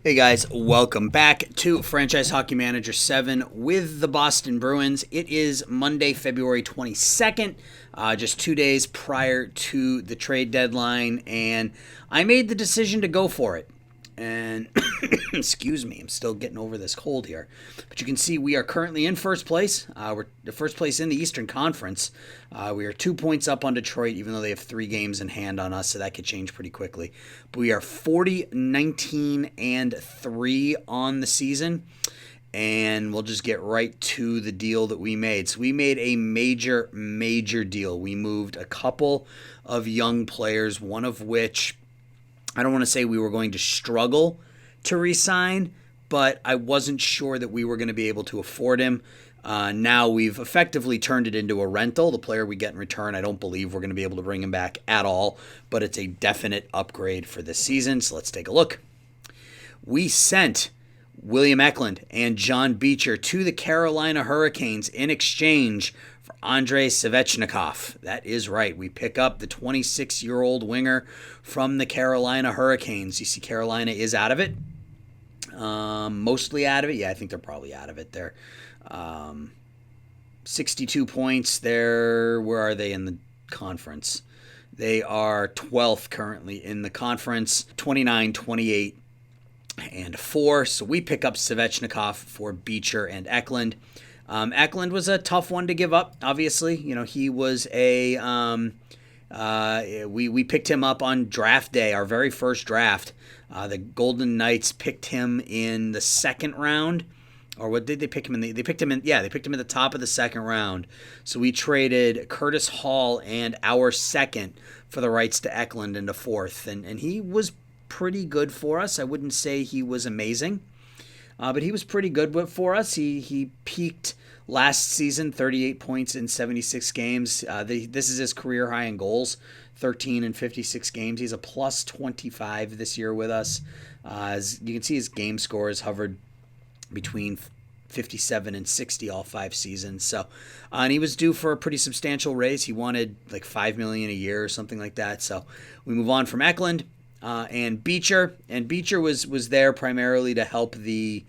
Hey guys, welcome back to Franchise Hockey Manager 7 with the Boston Bruins. It is Monday, February 22nd, just 2 days prior to the trade deadline, and I made the decision to go for it. And, excuse me, I'm still getting over this cold here. But you can see we are currently in first place. We're the first place in the Eastern Conference. We are 2 points up on Detroit, even though they have 3 games in hand on us, so that could change pretty quickly. But we are 40, 19, and 3 on the season. And we'll just get right to the deal that we made. So we made a major deal. We moved a couple of young players, one of which I don't want to say we were going to struggle to re-sign, but I wasn't sure that we were going to be able to afford him. Now we've effectively turned it into a rental. The player we get in return, I don't believe we're going to be able to bring him back at all, but it's a definite upgrade for this season. So let's take a look. We sent William Eklund and John Beecher to the Carolina Hurricanes in exchange for Andrei Cevechnikov. That is right. We pick up the 26-year-old winger from the Carolina Hurricanes. You see Carolina is out of it. Mostly out of it. Yeah, I think they're probably out of it. They're 62 points. Where are they in the conference? They are 12th currently in the conference. 29, 28, and 4. So we pick up Cevechnikov for Beecher and Eklund. Eklund was a tough one to give up, obviously. You know, he was a we picked him up on draft day, our very first draft. The Golden Knights picked him in the second round. Or what did they pick him in? They picked him in at the top of the second round. So we traded Curtis Hall and our second for the rights to Eklund in the fourth. And he was pretty good for us. I wouldn't say he was amazing, but he was pretty good for us. He peaked last season, 38 points in 76 games. This is his career high in goals, 13 in 56 games. He's a plus 25 this year with us. As you can see, his game score has hovered between 57 and 60 all 5 seasons. So, and he was due for a pretty substantial raise. He wanted like $5 million a year or something like that. So we move on from Eklund. And Beecher was there primarily to help the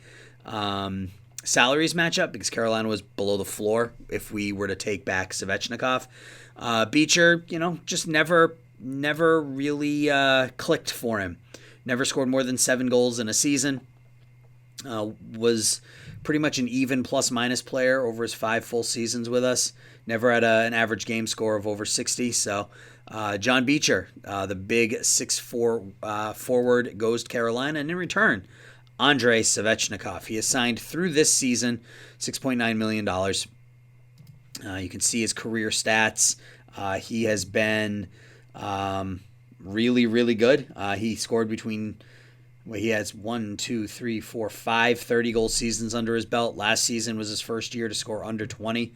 salaries match up because Carolina was below the floor if we were to take back Cevechnikov. Beecher, just never really clicked for him. Never scored more than 7 goals in a season. Was pretty much an even plus-minus player over his 5 full seasons with us. Never had an average game score of over 60, so John Beecher, the big 6'4" forward, goes to Carolina, and in return, Andrei Cevechnikov. He is signed through this season, $6.9 million. You can see his career stats. He has been really, really good. He scored he has 5 30-goal seasons under his belt. Last season was his first year to score under 20.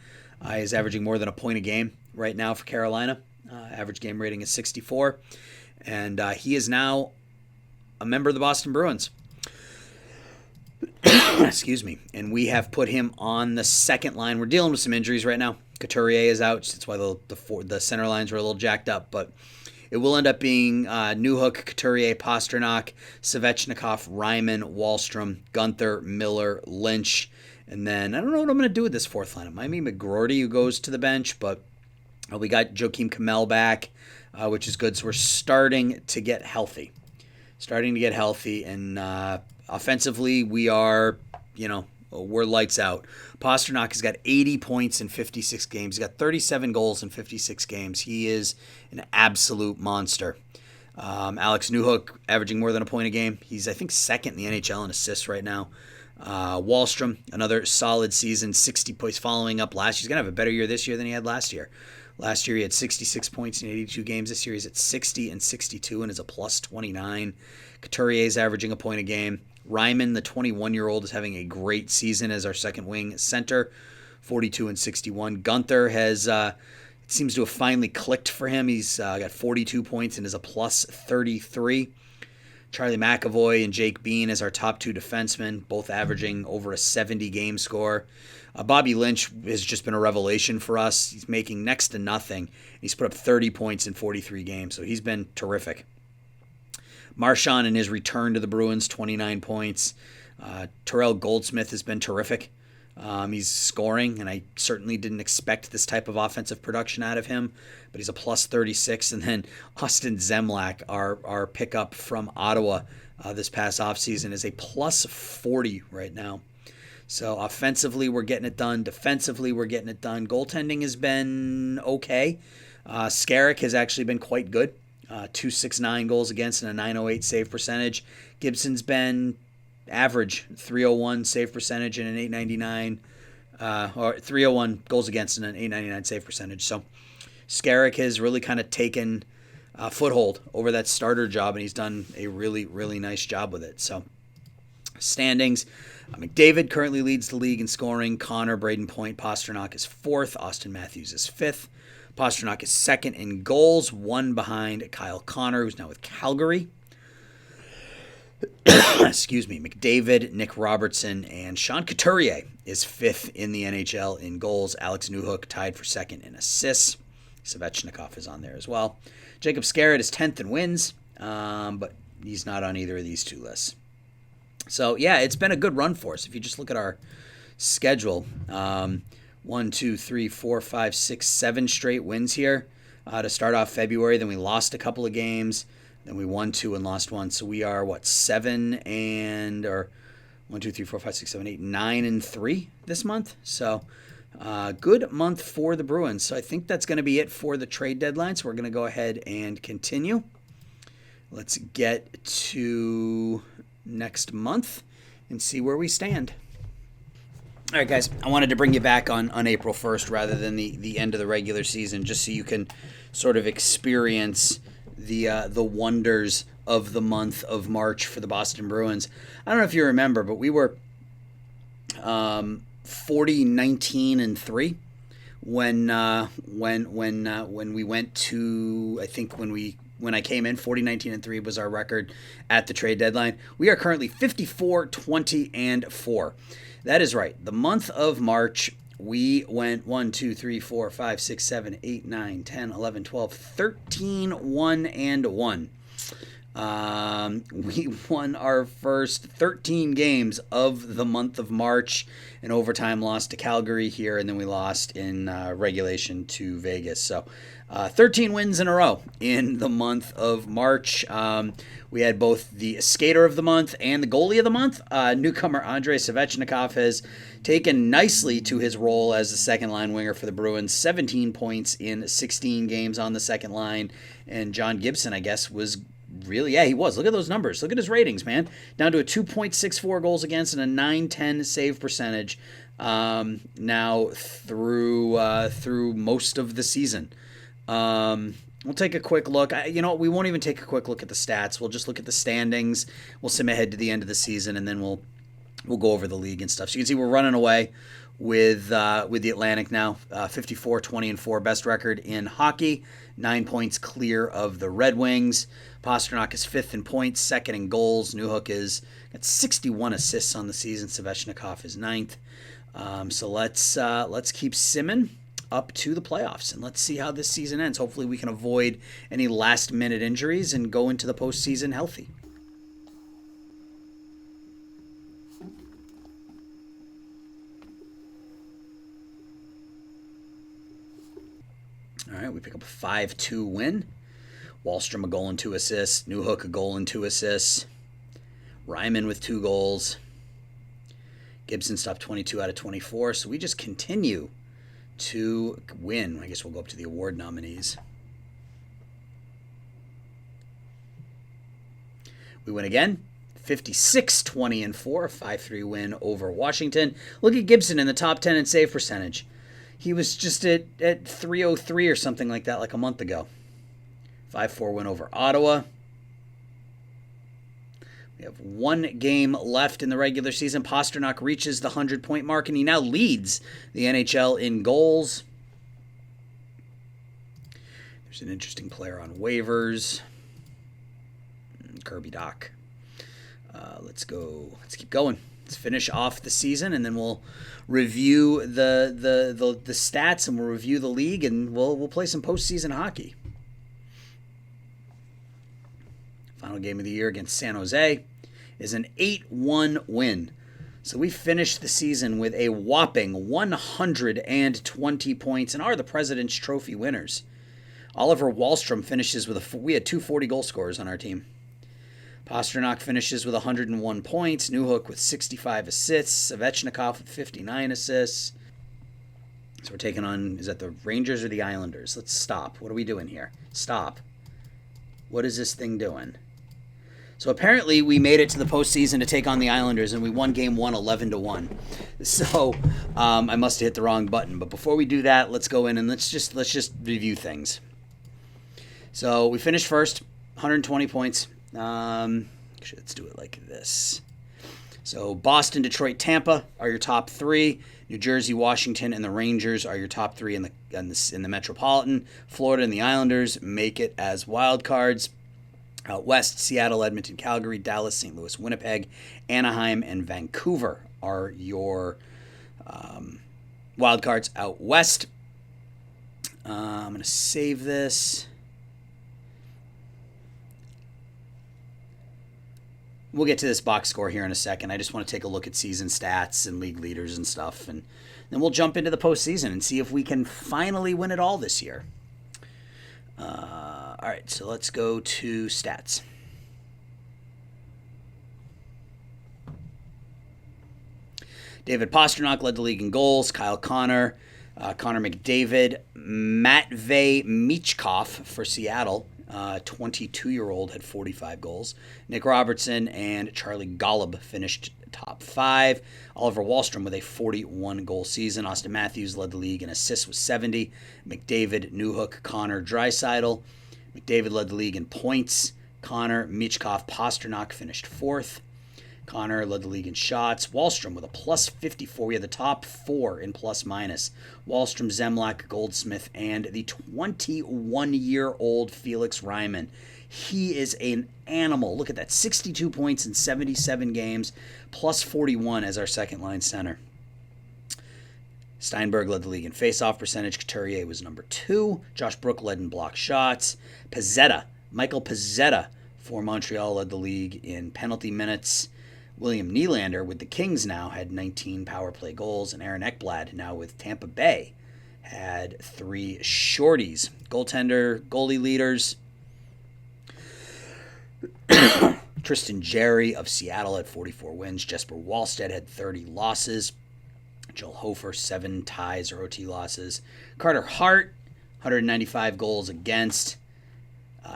He's averaging more than a point a game right now for Carolina. Average game rating is 64. And he is now a member of the Boston Bruins. Excuse me. And we have put him on the second line. We're dealing with some injuries right now. Couturier is out. That's why the center lines were a little jacked up. But it will end up being Newhook, Couturier, Pasternak, Cevechnikov, Ryman, Wahlstrom, Gunther, Miller, Lynch. And then I don't know what I'm going to do with this fourth line. It might be McGroarty who goes to the bench, but we got Joakim Kamel back, which is good. So we're starting to get healthy. And offensively, we're lights out. Pasternak has got 80 points in 56 games. He's got 37 goals in 56 games. He is an absolute monster. Alex Newhook averaging more than a point a game. He's, I think, second in the NHL in assists right now. Wahlstrom, another solid season, 60 points following up last year. He's going to have a better year this year than he had last year. Last year he had 66 points in 82 games. This year he's at 60 and 62 and is a plus 29. Couturier is averaging a point a game. Ryman, the 21-year-old, is having a great season as our second wing center, 42 and 61. Gunther seems to have finally clicked for him. He's got 42 points and is a plus 33. Charlie McAvoy and Jake Bean as our top 2 defensemen, both averaging over a 70 game score. Bobby Lynch has just been a revelation for us. He's making next to nothing. He's put up 30 points in 43 games, so he's been terrific. Marchand in his return to the Bruins, 29 points. Terrell Goldsmith has been terrific. He's scoring, and I certainly didn't expect this type of offensive production out of him, but he's a plus 36. And then Austin Zemlak, our pickup from Ottawa this past offseason, is a plus 40 right now. So offensively, we're getting it done. Defensively, we're getting it done. Goaltending has been okay. Skarek has actually been quite good. 269 goals against and a 908 save percentage. Gibson's been average, 301 save percentage and an 899, or 301 goals against and an 899 save percentage. So Skarek has really kind of taken a foothold over that starter job, and he's done a really, really nice job with it. So standings, McDavid currently leads the league in scoring. Connor, Braden Point, Pasternak is fourth. Austin Matthews is fifth. Pasternak is second in goals, one behind Kyle Connor, who's now with Calgary. Excuse me. McDavid, Nick Robertson, and Sean Couturier is fifth in the NHL in goals. Alex Newhook tied for second in assists. Cevechnikov is on there as well. Jacob Scarrett is 10th in wins, but he's not on either of these two lists. So, yeah, it's been a good run for us. If you just look at our schedule, 1, 2, 3, 4, 5, 6, 7 straight wins here to start off February. Then we lost a couple of games. Then we won 2 and lost 1. So we are, 7 and, or 1, 2, 3, 4, 5, 6, 7, 8, 9 and 3 this month. So good month for the Bruins. So I think that's going to be it for the trade deadline. So we're going to go ahead and continue. Let's get to next month and see where we stand. All right, guys, I wanted to bring you back on April 1st rather than the end of the regular season, just so you can sort of experience the wonders of the month of March for the Boston Bruins. I don't know if you remember, but we were 40, 19, and 3 when we went to, I think when I came in, 40, 19, and 3 was our record at the trade deadline. We are currently 54, 20, and 4. That is right. The month of March, we went 1, 2, 3, 4, 5, 6, 7, 8, 9, 10, 11, 12, 13, 1, and 1. We won our first 13 games of the month of March. In overtime, lost to Calgary here, and then we lost in regulation to Vegas. So 13 wins in a row in the month of March. We had both the skater of the month and the goalie of the month. Newcomer Andrei Cevechnikov has taken nicely to his role as the second-line winger for the Bruins. 17 points in 16 games on the second line. And John Gibson, I guess, was really, he was. Look at those numbers. Look at his ratings, man. Down to a 2.64 goals against and a 910 save percentage now through most of the season. We'll take a quick look. We won't even take a quick look at the stats. We'll just look at the standings. We'll sim ahead to the end of the season, and then we'll go over the league and stuff. So you can see we're running away with the Atlantic now. 54, 20, and 4, best record in hockey. 9 points clear of the Red Wings. Pasternak is 5th in points, 2nd in goals. Newhook is got 61 assists on the season. Cevechnikov is 9th. So let's keep simming up to the playoffs, and let's see how this season ends. Hopefully we can avoid any last-minute injuries and go into the postseason healthy. All right, we pick up a 5-2 win. Wahlstrom a goal and 2 assists. Newhook a goal and 2 assists. Ryman with 2 goals. Gibson stopped 22 out of 24. So we just continue to win. I guess we'll go up to the award nominees. We win again. 56, 20, and 4. A 5-3 win over Washington. Look at Gibson in the top 10 in save percentage. He was just at 303 or something like that like a month ago. 5-4 win over Ottawa. We have 1 game left in the regular season. Pasternak reaches the 100-point mark, and he now leads the NHL in goals. There's an interesting player on waivers. Kirby Doc. Let's keep going. Let's finish off the season, and then we'll review the stats, and we'll review the league, and we'll play some postseason hockey. final game of the year against San Jose, is an 8-1 win. So we finished the season with a whopping 120 points and are the President's Trophy winners. Oliver Wahlstrom finishes with we had 240 goal scorers on our team. Pastrnak finishes with 101 points. Newhook with 65 assists. Cevechnikov with 59 assists. So we're taking on, is that the Rangers or the Islanders? Let's stop. What are we doing here? Stop. What is this thing doing? So apparently we made it to the postseason to take on the Islanders, and we won game 1 11-1. So I must have hit the wrong button. But before we do that, let's go in and let's just review things. So we finished first, 120 points. Let's do it like this. So Boston, Detroit, Tampa are your top 3. New Jersey, Washington, and the Rangers are your top 3 in the Metropolitan. Florida and the Islanders make it as wild cards. Out west, Seattle, Edmonton, Calgary, Dallas, St. Louis, Winnipeg, Anaheim, and Vancouver are your wild cards out west. I'm going to save this. We'll get to this box score here in a second. I just want to take a look at season stats and league leaders and stuff, and then we'll jump into the postseason and see if we can finally win it all this year. All right, so let's go to stats. David Pastrnak led the league in goals. Kyle Connor, Connor McDavid, Matvei Michkov for Seattle, 22-year-old, had 45 goals. Nick Robertson and Charlie Golub finished top 5. Oliver Wahlstrom with a 41-goal season. Austin Matthews led the league in assists with 70. McDavid, Newhook, Connor, Draisaitl. McDavid led the league in points. Connor, Michkov, Pastrnak finished 4th. Connor led the league in shots. Wahlstrom with a plus 54. We had the top 4 in plus minus. Wahlstrom, Zemlak, Goldsmith, and the 21-year-old Felix Ryman. He is an animal. Look at that. 62 points in 77 games, plus 41 as our second-line center. Steinberg led the league in face-off percentage. Couturier was number 2. Josh Brook led in block shots. Michael Pezzetta for Montreal led the league in penalty minutes. William Nylander with the Kings now had 19 power play goals, and Aaron Ekblad now with Tampa Bay had 3 shorties. Goalie leaders. Tristan Jarry of Seattle had 44 wins. Jesper Wallstedt had 30 losses. Joel Hofer, 7 ties or OT losses. Carter Hart, 195 goals against.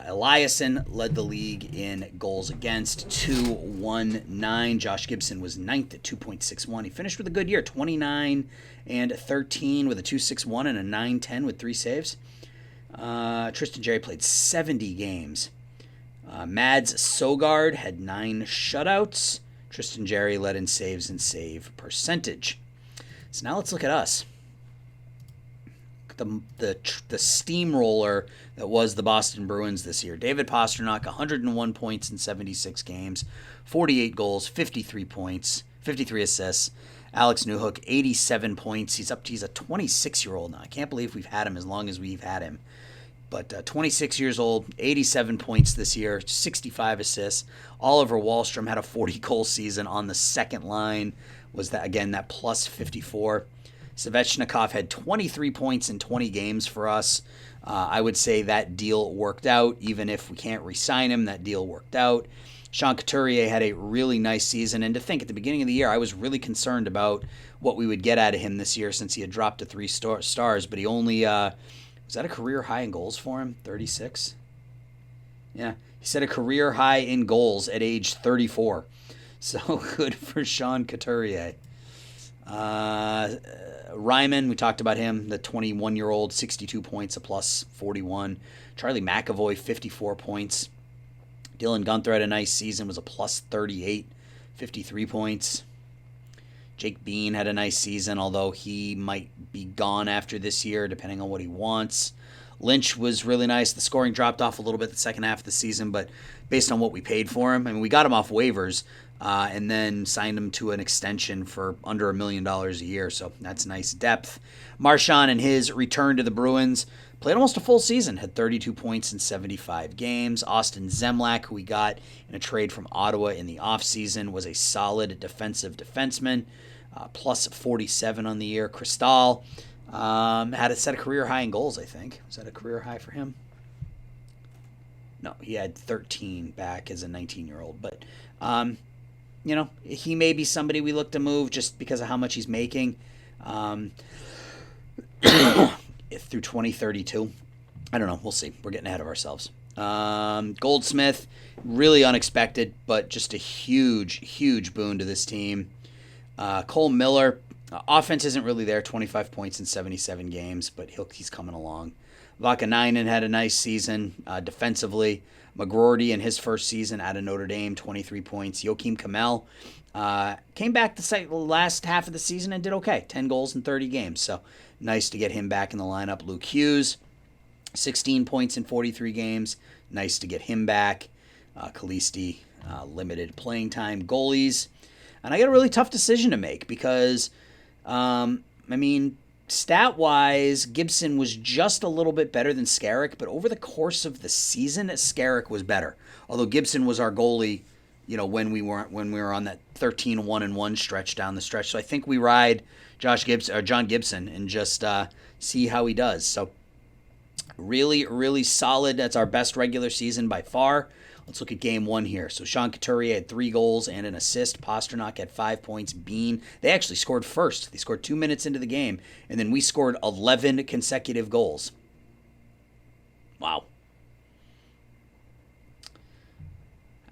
Eliasson led the league in goals against, 219. Josh Gibson was 9th at 2.61. He finished with a good year, 29 and 13 with a 2.61 and a 9.10 with 3 saves. Tristan Jarry played 70 games. Mads Sogard had 9 shutouts. Tristan Jarry led in saves and save percentage. So now let's look at us. The steamroller that was the Boston Bruins this year. David Pastrnak, 101 points in 76 games, 48 goals, 53 points, 53 assists. Alex Newhook, 87 points. He's a 26-year-old now. I can't believe we've had him as long as we've had him. But 26 years old, 87 points this year, 65 assists. Oliver Wahlstrom had a 40-goal season on the second line. Was that, again, that plus 54. Cevechnikov had 23 points in 20 games for us. I would say that deal worked out. Even if we can't re-sign him, that deal worked out. Sean Couturier had a really nice season. And to think, at the beginning of the year, I was really concerned about what we would get out of him this year since he had dropped to 3 stars. But he only, was that a career high in goals for him? 36? Yeah, he set a career high in goals at age 34. So good for Sean Couturier. Ryman, we talked about him, the 21-year-old, 62 points, a plus 41. Charlie McAvoy, 54 points. Dylan Gunther had a nice season, was a plus 38, 53 points. Jake Bean had a nice season, although he might be gone after this year, depending on what he wants. Lynch was really nice. The scoring dropped off a little bit the second half of the season, but based on what we paid for him, I mean, we got him off waivers and then signed him to an extension for under $1 million a year, so that's nice depth. Marchand and his return to the Bruins played almost a full season, had 32 points in 75 games. Austin Zemlak, who we got in a trade from Ottawa in the offseason, was a solid defensive defenseman, plus 47 on the year. Cristal had a set a career high in goals, I think. Was that a career high for him? No, he had 13 back as a 19-year-old. But, he may be somebody we look to move just because of how much he's making through 2032. I don't know. We'll see. We're getting ahead of ourselves. Goldsmith, really unexpected, but just a huge, huge boon to this team. Cole Miller, offense isn't really there, 25 points in 77 games, but he's coming along. Vakanainen had a nice season defensively. McGroarty in his first season out of Notre Dame, 23 points. Joakim Kamel came back the last half of the season and did okay, 10 goals in 30 games. So nice to get him back in the lineup. Luke Hughes, 16 points in 43 games. Nice to get him back. Kalisti, limited playing time. Goalies. And I got a really tough decision to make because, stat-wise, Gibson was just a little bit better than Skarek, but over the course of the season, Skarek was better. Although Gibson was our goalie, when we were on that 13-1-1 stretch down the stretch. So I think we ride John Gibson and just see how he does. So really, really solid. That's our best regular season by far. Let's look at game one here. So Sean Couturier had 3 goals and an assist. Pasternak had 5 points. Bean, they actually scored first. They scored 2 minutes into the game, and then we scored 11 consecutive goals. Wow.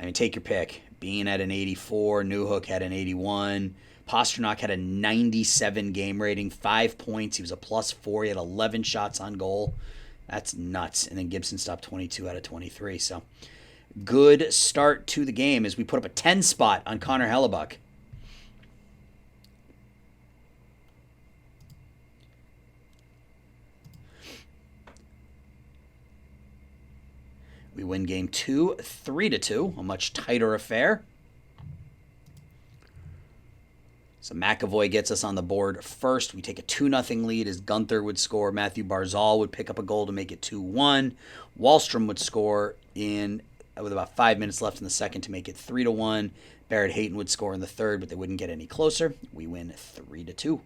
I mean, take your pick. Bean had an 84. Newhook had an 81. Pasternak had a 97 game rating, 5 points. He was a +4. He had 11 shots on goal. That's nuts. And then Gibson stopped 22 out of 23. So good start to the game as we put up a 10 spot on Connor Hellebuck. We win game 2, 3-2, a much tighter affair. So McAvoy gets us on the board first. We take a 2-0 lead as Gunther would score. Matthew Barzal would pick up a goal to make it 2-1. Wallstrom would score with about 5 minutes left in the second to make it 3-1. Barrett Hayton would score in the third, but they wouldn't get any closer. We win 3-2.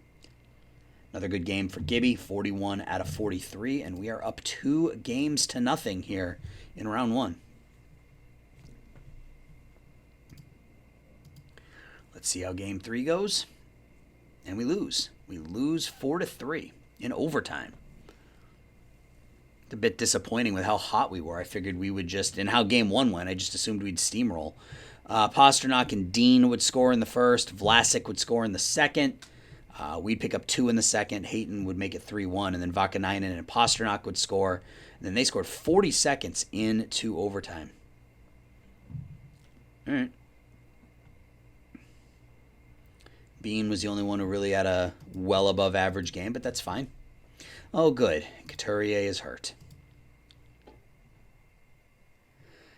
Another good game for Gibby, 41 out of 43, and we are up 2-0 here in round 1. Let's see how game 3 goes. And we lose. We lose 4-3 in overtime. It's a bit disappointing with how hot we were. I figured we would and how game 1 went, I just assumed we'd steamroll. Pasternak and Dean would score in the first. Vlasic would score in the second. We'd pick up 2 in the second. Hayton would make it 3-1. And then Vakanainen and Pasternak would score. And then they scored 40 seconds into overtime. All right. Bean was the only one who really had a well above average game, but that's fine. Oh, good. Couturier is hurt.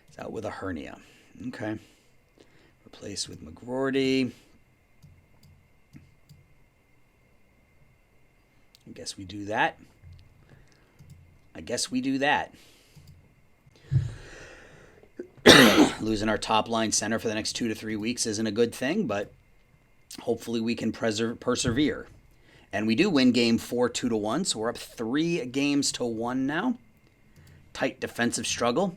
He's out with a hernia. Okay. Replaced with McGroarty. I guess we do that. Losing our top line center for the next 2 to 3 weeks isn't a good thing, but hopefully we can persevere. And we do win game 4 2-1, so we're up 3-1 now. Tight defensive struggle.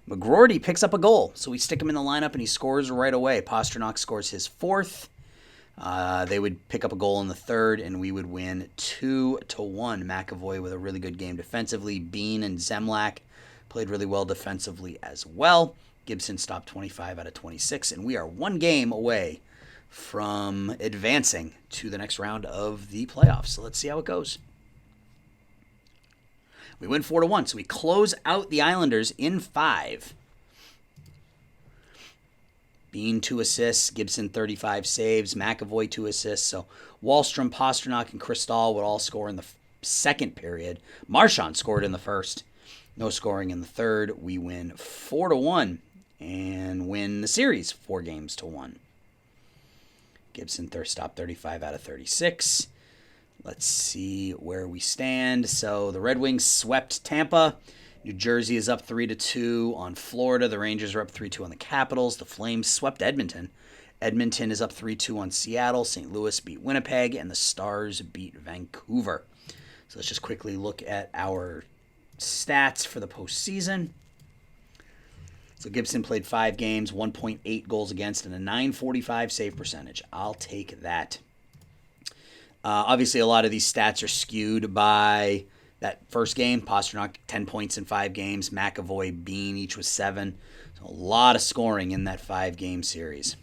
McGroarty picks up a goal, so we stick him in the lineup and he scores right away. Pasternak scores his 4th. They would pick up a goal in the third, and we would win 2-1. McAvoy with a really good game defensively. Bean and Zemlak played really well defensively as well. Gibson stopped 25 out of 26, and we are 1 game away from advancing to the next round of the playoffs. So let's see how it goes. We win 4-1, so we close out the Islanders in 5. Bean 2 assists, Gibson 35 saves, McAvoy 2 assists. So Wallstrom, Pasternak, and Cristal would all score in the second period. Marchand scored in the first. No scoring in the third. We win 4-1 and win the series 4-1. Gibson stopped 35 out of 36. Let's see where we stand. So the Red Wings swept Tampa. New Jersey is up 3-2 on Florida. The Rangers are up 3-2 on the Capitals. The Flames swept Edmonton. Edmonton is up 3-2 on Seattle. St. Louis beat Winnipeg, and the Stars beat Vancouver. So let's just quickly look at our stats for the postseason. So Gibson played 5 games, 1.8 goals against, and a .945 save percentage. I'll take that. Obviously, a lot of these stats are skewed by that first game. Pastrnak, 10 points in 5 games. McAvoy, Bean, each with 7. So a lot of scoring in that 5-game series.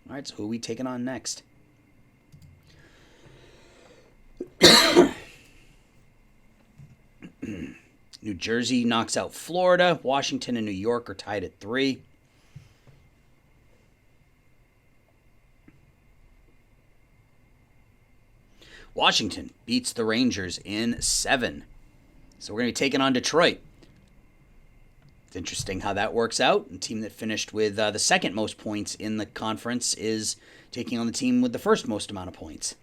All right, so who are we taking on next? New Jersey knocks out Florida. Washington and New York are tied at 3. Washington beats the Rangers in 7. So we're going to be taking on Detroit. It's interesting how that works out. The team that finished with the second most points in the conference is taking on the team with the first most amount of points.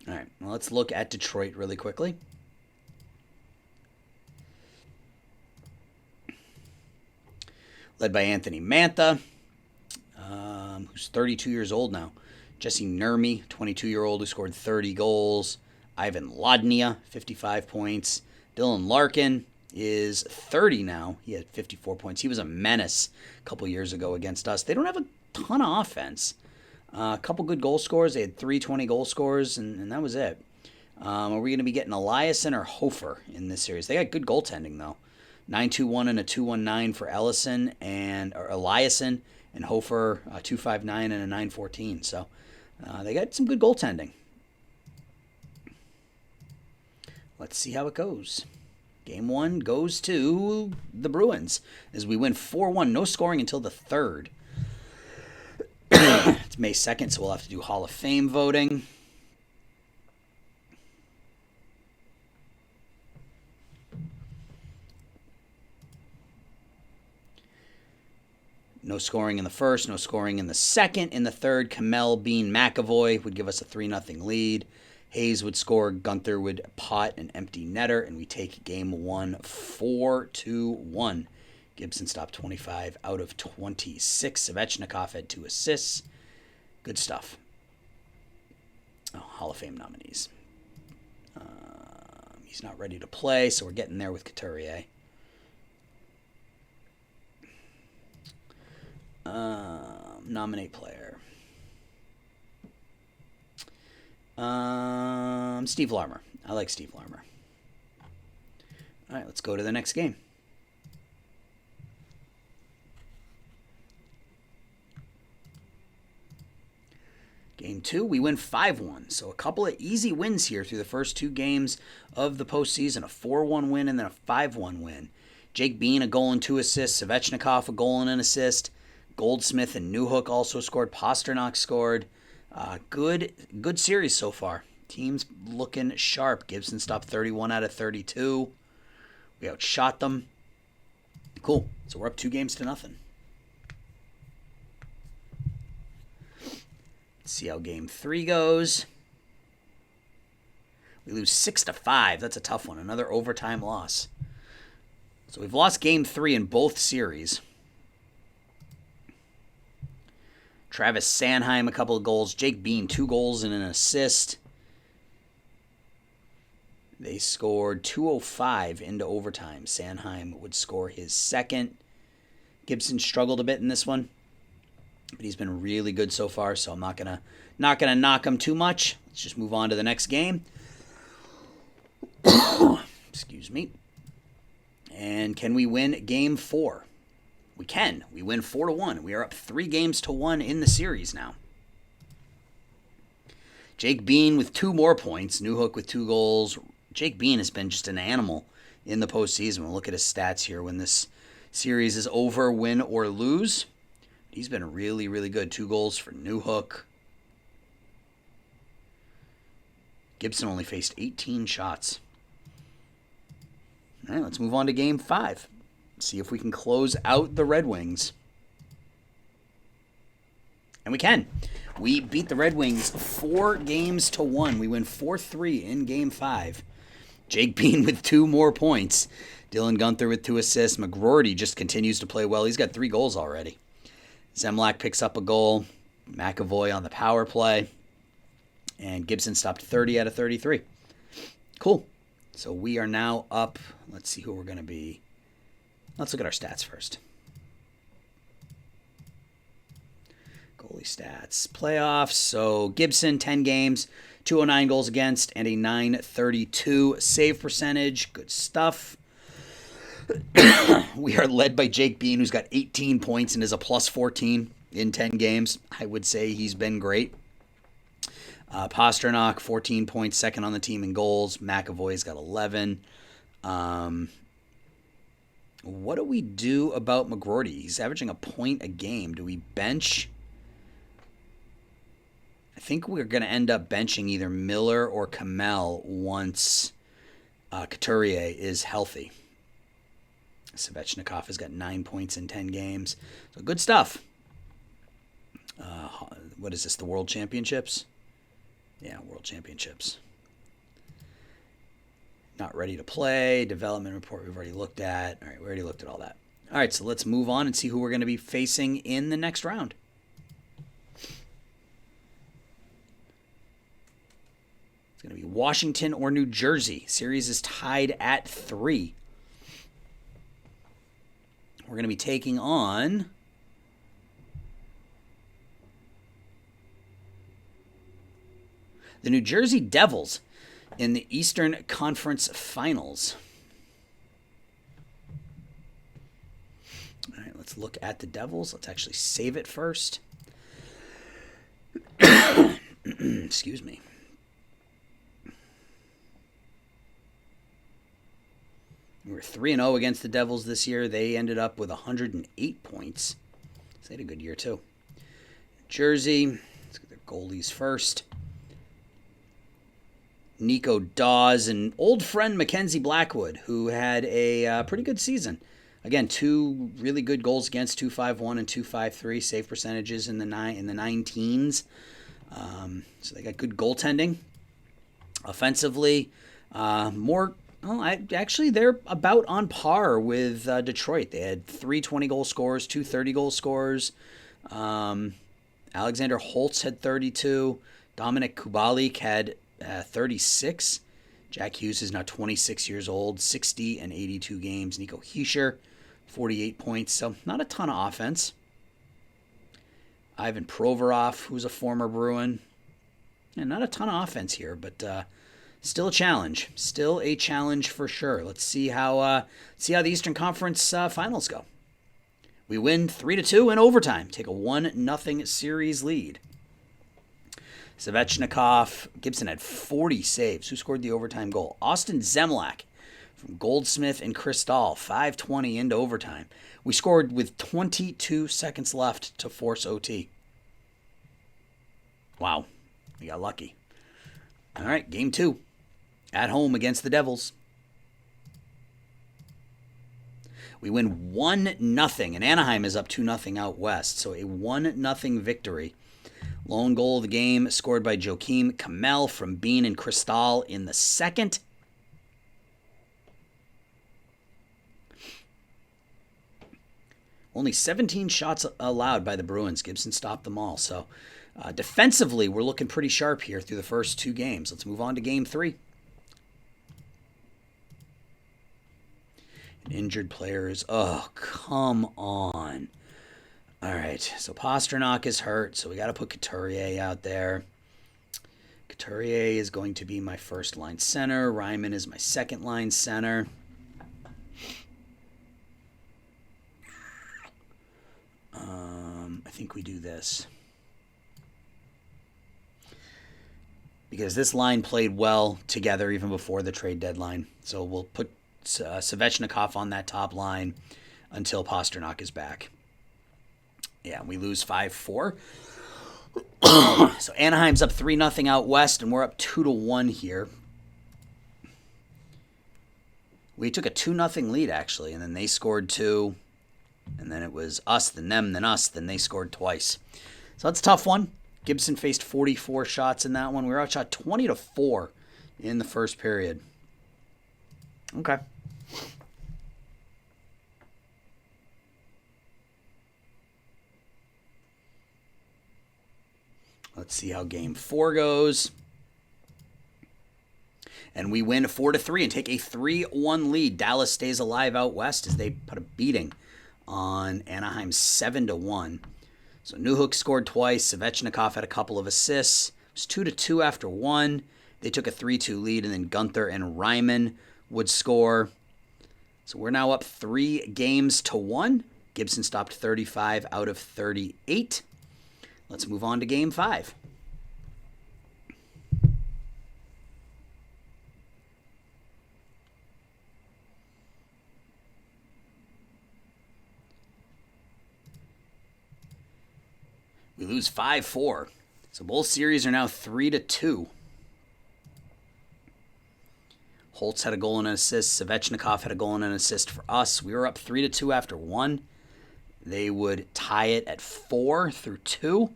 All right, well, let's look at Detroit really quickly. Led by Anthony Mantha, who's 32 years old now. Jesse Nurmi, 22-year-old who scored 30 goals. Ivan Ladnia, 55 points. Dylan Larkin is 30 now. He had 54 points. He was a menace a couple years ago against us. They don't have a ton of offense. A couple good goal scorers. They had 3 20-goal scorers, and that was it. Are we going to be getting Eliasson or Hofer in this series? They got good goaltending, though. 9-2-1 and a 2-1-9 for Eliasson and Hofer, 2-5-9 and a 9-14. So they got some good goaltending. Let's see how it goes. Game 1 goes to the Bruins as we win 4-1. No scoring until the third. It's May 2nd, so we'll have to do Hall of Fame voting. No scoring in the first, no scoring in the second. In the third, Kamel, Bean, McAvoy would give us a 3-0 lead. Hayes would score, Gunther would pot an empty netter, and we take game 1 4-1. Gibson stopped 25 out of 26. Cevechnikov had 2 assists. Good stuff. Oh, Hall of Fame nominees. He's not ready to play, so we're getting there with Couturier. Nominate player. Steve Larmer. I like Steve Larmer. All right, let's go to the next game. Game 2, we win 5-1. So a couple of easy wins here through the first 2 games of the postseason. A 4-1 win and then a 5-1 win. Jake Bean, a goal and 2 assists. Cevechnikov, a goal and an assist. Goldsmith and Newhook also scored. Pastrnak scored. Good series so far. Teams looking sharp. Gibson stopped 31 out of 32. We outshot them. Cool. So we're up 2-0. Let's see how game 3 goes. We lose 6-5. That's a tough one. Another overtime loss. So we've lost game 3 in both series. Travis Sanheim, a couple of goals. Jake Bean, 2 goals and an assist. They scored 2:05 into overtime. Sanheim would score his second. Gibson struggled a bit in this one, but he's been really good so far, so I'm not gonna knock him too much. Let's just move on to the next game. Excuse me. And can we win game 4? We can. We win 4-1. We are up 3-1 in the series now. Jake Bean with 2 more points. Newhook with 2 goals. Jake Bean has been just an animal in the postseason. We'll look at his stats here when this series is over, win or lose. He's been really, really good. 2 goals for Newhook. Gibson only faced 18 shots. All right, let's move on to Game 5. See if we can close out the Red Wings. And we can. We beat the Red Wings 4-1. We win 4-3 in Game 5. Jake Bean with 2 more points. Dylan Guenther with 2 assists. McGroarty just continues to play well. He's got 3 goals already. Zemlak picks up a goal. McAvoy on the power play. And Gibson stopped 30 out of 33. Cool. So we are now up. Let's see who we're going to be. Let's look at our stats first. Goalie stats. Playoffs. So Gibson, 10 games, 209 goals against, and a .932 save percentage. Good stuff. We are led by Jake Bean, who's got 18 points and is a +14 in 10 games. I would say he's been great. Pastrnak, 14 points, second on the team in goals. McAvoy's got 11. What do we do about McGroarty? He's averaging a point a game. Do we bench? I think we're going to end up benching either Miller or Kamel once Couturier is healthy. Cevechnikov has got 9 points in 10 games. So good stuff. What is this, the World Championships? Yeah, World Championships. Not ready to play. Development report we've already looked at. All right, we already looked at all that. All right, so let's move on and see who we're going to be facing in the next round. It's going to be Washington or New Jersey. Series is tied at 3. We're going to be taking on the New Jersey Devils in the Eastern Conference Finals. All right, let's look at the Devils. Let's actually save it first. Excuse me. We were 3-0 against the Devils this year. They ended up with 108 points. So they had a good year, too. Jersey, let's get their goalies first. Nico Dawes and old friend Mackenzie Blackwood, who had a pretty good season. Again, 2 really good goals against, 2.51 and 2.53 save percentages in the 9 teens. So they got good goaltending. Offensively, they're about on par with Detroit. They had 3 20-goal scorers, 2 30-goal scorers. Alexander Holtz had 32. Dominic Kubalik had 36. Jack Hughes is now 26 years old, 60 and 82 games. Nico Hischier, 48 points, so not a ton of offense. Ivan Provorov, who's a former Bruin. And not a ton of offense here, but still a challenge. Still a challenge for sure. Let's see how the Eastern Conference Finals go. We win 3-2 in overtime. Take a 1-0 series lead. Cevechnikov. Gibson had 40 saves. Who scored the overtime goal? Austin Zemlak from Goldsmith and Cristal. 5:20 into overtime. We scored with 22 seconds left to force OT. Wow. We got lucky. All right, game 2. At home against the Devils. We win 1-0, and Anaheim is up 2-0 out west. So a 1-0 victory. Lone goal of the game scored by Joakim Kamel from Bean and Cristal in the second. Only 17 shots allowed by the Bruins. Gibson stopped them all. So defensively, we're looking pretty sharp here through the first 2 games. Let's move on to game 3. Injured players. Oh, come on. All right, so Pastrnak is hurt, so we got to put Couturier out there. Couturier is going to be my first-line center. Ryman is my second-line center. I think we do this. Because this line played well together even before the trade deadline. So we'll put Cevechnikov on that top line until Pastrnak is back. Yeah, we lose 5-4. So Anaheim's up 3-0 out west, and we're up 2-1 here. We took a 2-0 lead, actually, and then they scored 2. And then it was us, then them, then us, then they scored twice. So that's a tough one. Gibson faced 44 shots in that one. We were outshot 20-4 in the first period. Okay. Let's see how game 4 goes. And we win 4-3 and take a 3-1 lead. Dallas stays alive out west as they put a beating on Anaheim 7-1. So Newhook scored twice. Cevechnikov had a couple of assists. It was 2-2 after 1. They took a 3-2 lead, and then Gunther and Ryman would score. So we're now up 3-1. Gibson stopped 35 out of 38. Let's move on to game 5. We lose 5-4. So both series are now 3-2. Holtz had a goal and an assist. Cevechnikov had a goal and an assist for us. We were up 3-2 after 1. They would tie it at 4 through 2.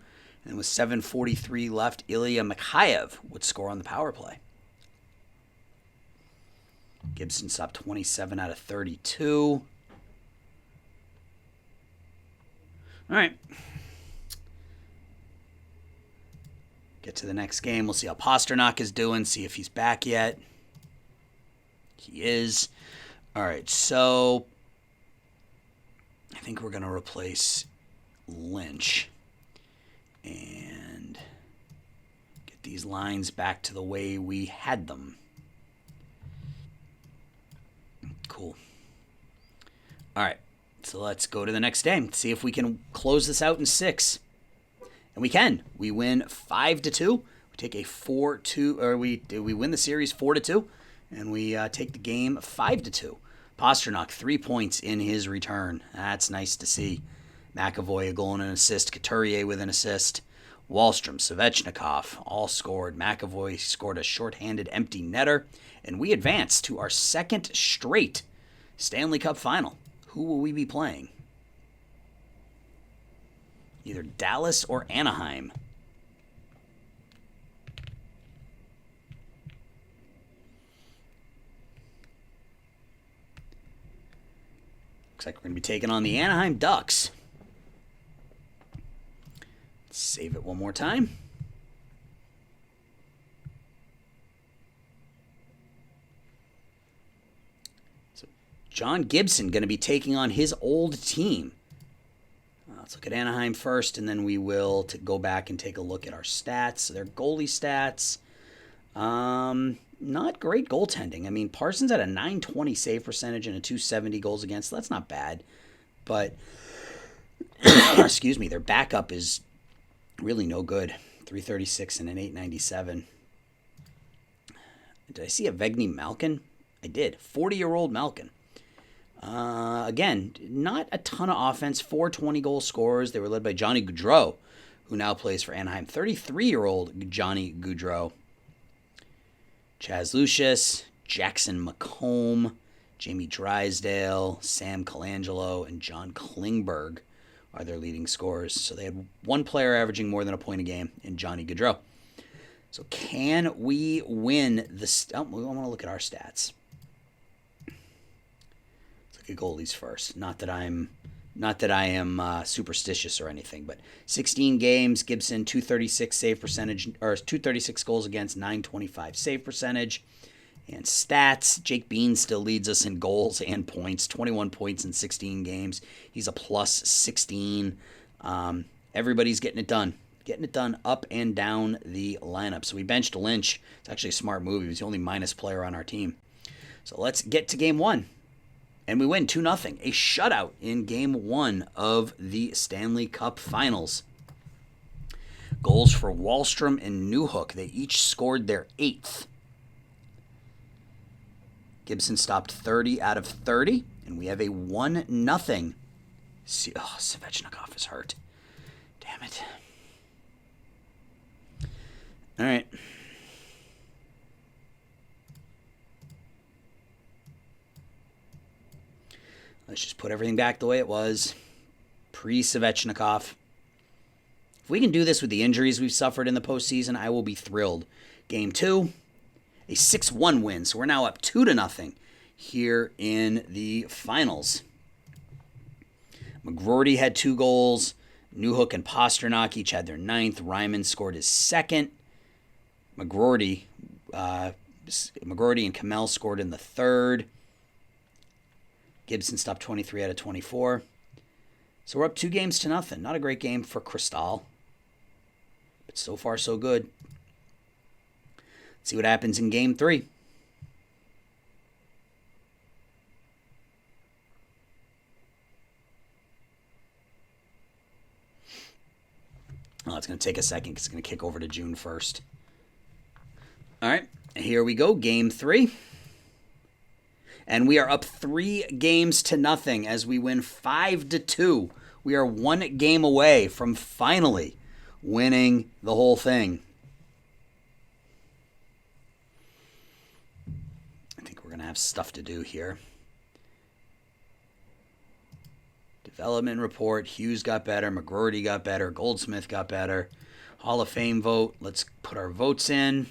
And with 7:43 left, Ilya Mikheyev would score on the power play. Gibson stopped 27 out of 32. All right. Get to the next game. We'll see how Pasternak is doing, see if he's back yet. He is. All right, so I think we're going to replace Lynch and get these lines back to the way we had them. Cool. All right, so let's go to the next game. See if we can close this out in 6. And we can. We win 5-2. We take a 4-2, or we win the series 4-2, and we take the game 5-2. Pasternak 3 points in his return. That's nice to see. McAvoy a goal and an assist. Couturier with an assist. Wahlstrom, Cevechnikov all scored. McAvoy scored a shorthanded empty netter, and we advance to our second straight Stanley Cup final. Who will we be playing? Either Dallas or Anaheim. Looks like we're going to be taking on the Anaheim Ducks. Let's save it one more time. So John Gibson going to be taking on his old team. Let's look at Anaheim first, and then we will go back and take a look at our stats. So their goalie stats, not great goaltending. I mean, Parsons had a .920 save percentage and a .270 goals against. That's not bad. But, excuse me, their backup is really no good. .336 and an .897. Did I see a Vegny Malkin? I did. 40-year-old Malkin. Again, not a ton of offense. 420 goal scorers. They were led by Johnny Gaudreau, who now plays for Anaheim. 33-year-old Johnny Gaudreau. Chaz Lucius, Jackson McComb, Jamie Drysdale, Sam Colangelo, and John Klingberg are their leading scorers. So they had one player averaging more than a point a game in Johnny Gaudreau. So can we win this? Oh, we want to look at our stats. Goalies first. Not that I am superstitious or anything, but 16 games, Gibson 236 save percentage, or 236 goals against, 925 save percentage. And stats, Jake Bean still leads us in goals and points, 21 points in 16 games. He's a plus 16. Everybody's getting it done up and down the lineup. So we benched Lynch. It's actually a smart move. He was the only minus player on our team. So let's get to game 1. And we win 2-0, a shutout in Game 1 of the Stanley Cup Finals. Goals for Wahlstrom and Newhook. They each scored their 8th. Gibson stopped 30 out of 30, and we have a 1-0. Svechnikov is hurt. Damn it. All right. Let's just put everything back the way it was. Pre-Cevechnikov. If we can do this with the injuries we've suffered in the postseason, I will be thrilled. Game 2, a 6-1 win. So we're now up 2-0 here in the finals. McGroarty had 2 goals. Newhook and Pasternak each had their 9th. Ryman scored his 2nd. McGroarty and Kamel scored in the 3rd. Gibson stopped 23 out of 24. So we're up 2-0. Not a great game for Cristal. But so far, so good. Let's see what happens in Game 3. Oh, it's going to take a second because it's going to kick over to June 1st. All right, here we go. Game 3. And we are up 3-0 as we win 5-2. We are 1 game away from finally winning the whole thing. I think we're going to have stuff to do here. Development report. Hughes got better. McGroarty got better. Goldsmith got better. Hall of Fame vote. Let's put our votes in.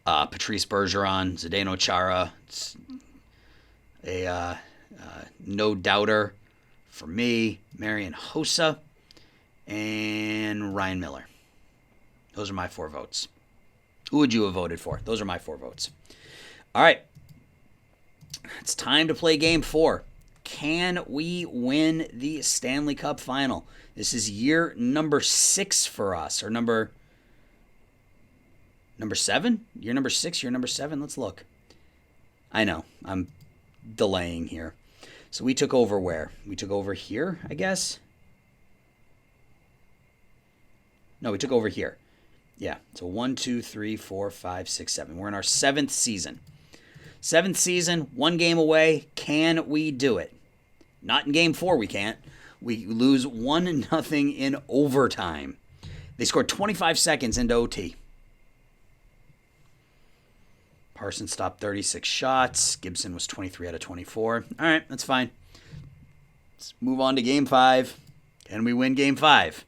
Patrice Bergeron, Zdeno Chara. It's a no doubter for me. Marian Hossa and Ryan Miller. Those are my 4 votes. Who would you have voted for? Those are my 4 votes. All right. It's time to play Game 4. Can we win the Stanley Cup Final? This is year number 6 for us, or number 7? Year number 6, year number 7? Let's look. I know. I'm delaying here. So we took over where? We took over here, I guess? No, we took over here. Yeah. So 1, 2, 3, 4, 5, 6, 7. We're in our 7th season. 7th season, 1 game away. Can we do it? Not in Game 4, we can't. We lose 1-0 in overtime. They scored 25 seconds into OT. Parsons stopped 36 shots. Gibson was 23 out of 24. All right, that's fine. Let's move on to Game 5. Can we win Game 5?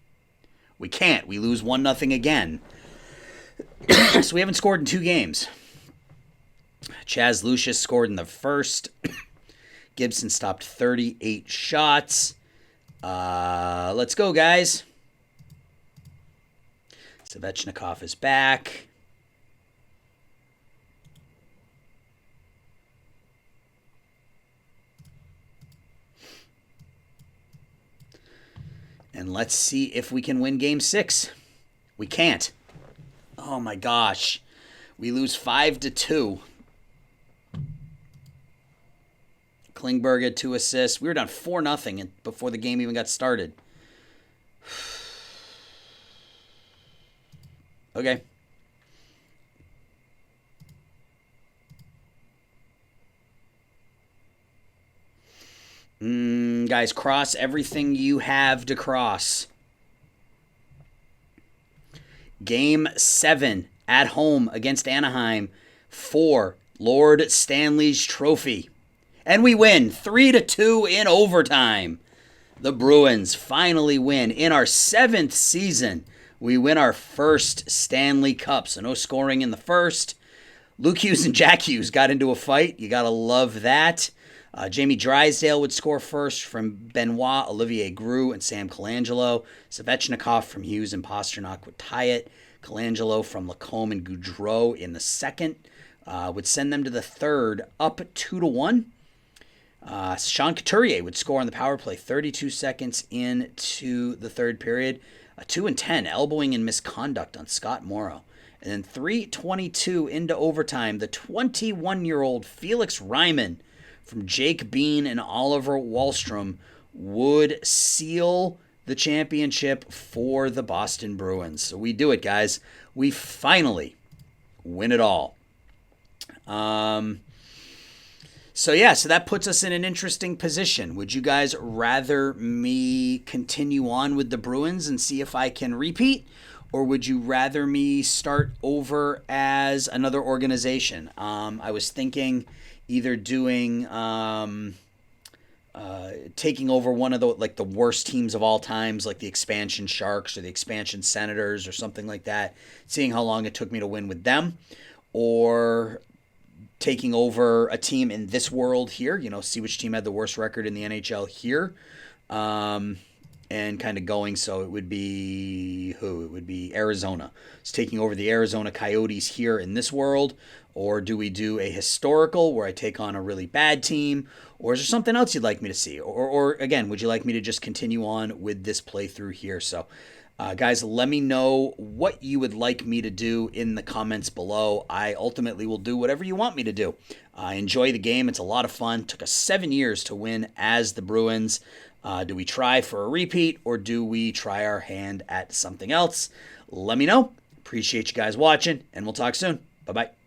We can't. We lose 1-0 again. So we haven't scored in 2 games. Chaz Lucius scored in the first. Gibson stopped 38 shots. Let's go, guys. Cevechnikov is back. And let's see if we can win Game 6. We can't. Oh, my gosh. We lose 5-2. Klingberg had 2 assists. We were down 4-0 before the game even got started. Okay. Guys, cross everything you have to cross. Game 7 at home against Anaheim for Lord Stanley's Trophy. And we win 3-2 in overtime. The Bruins finally win. In our 7th season, we win our first Stanley Cup. So no scoring in the first. Luke Hughes and Jack Hughes got into a fight. You got to love that. Jamie Drysdale would score first from Benoit, Olivier Groux, and Sam Colangelo. Cevechnikov from Hughes and Pasternak would tie it. Colangelo from Lacombe and Goudreau in the second would send them to the third, up 2-1. Sean Couturier would score on the power play 32 seconds into the third period. A 2-10 elbowing and misconduct on Scott Morrow. And then 3:22 into overtime, the 21-year-old Felix Ryman from Jake Bean and Oliver Wahlstrom would seal the championship for the Boston Bruins. So we do it, guys. We finally win it all. So that puts us in an interesting position. Would you guys rather me continue on with the Bruins and see if I can repeat? or would you rather me start over as another organization? I was thinking either doing taking over one of the worst teams of all times, like the expansion Sharks or the expansion Senators or something like that, seeing how long it took me to win with them, or taking over a team in this world here, see which team had the worst record in the NHL here, and kind of going. So it would be who? It would be Arizona. It's taking over the Arizona Coyotes here in this world, or do we do a historical where I take on a really bad team, or is there something else you'd like me to see? Or again, would you like me to just continue on with this playthrough here? So guys, let me know what you would like me to do in the comments below. I ultimately will do whatever you want me to do. Enjoy the game. It's a lot of fun. Took us 7 years to win as the Bruins. Do we try for a repeat, or do we try our hand at something else? Let me know. Appreciate you guys watching, and we'll talk soon. Bye-bye.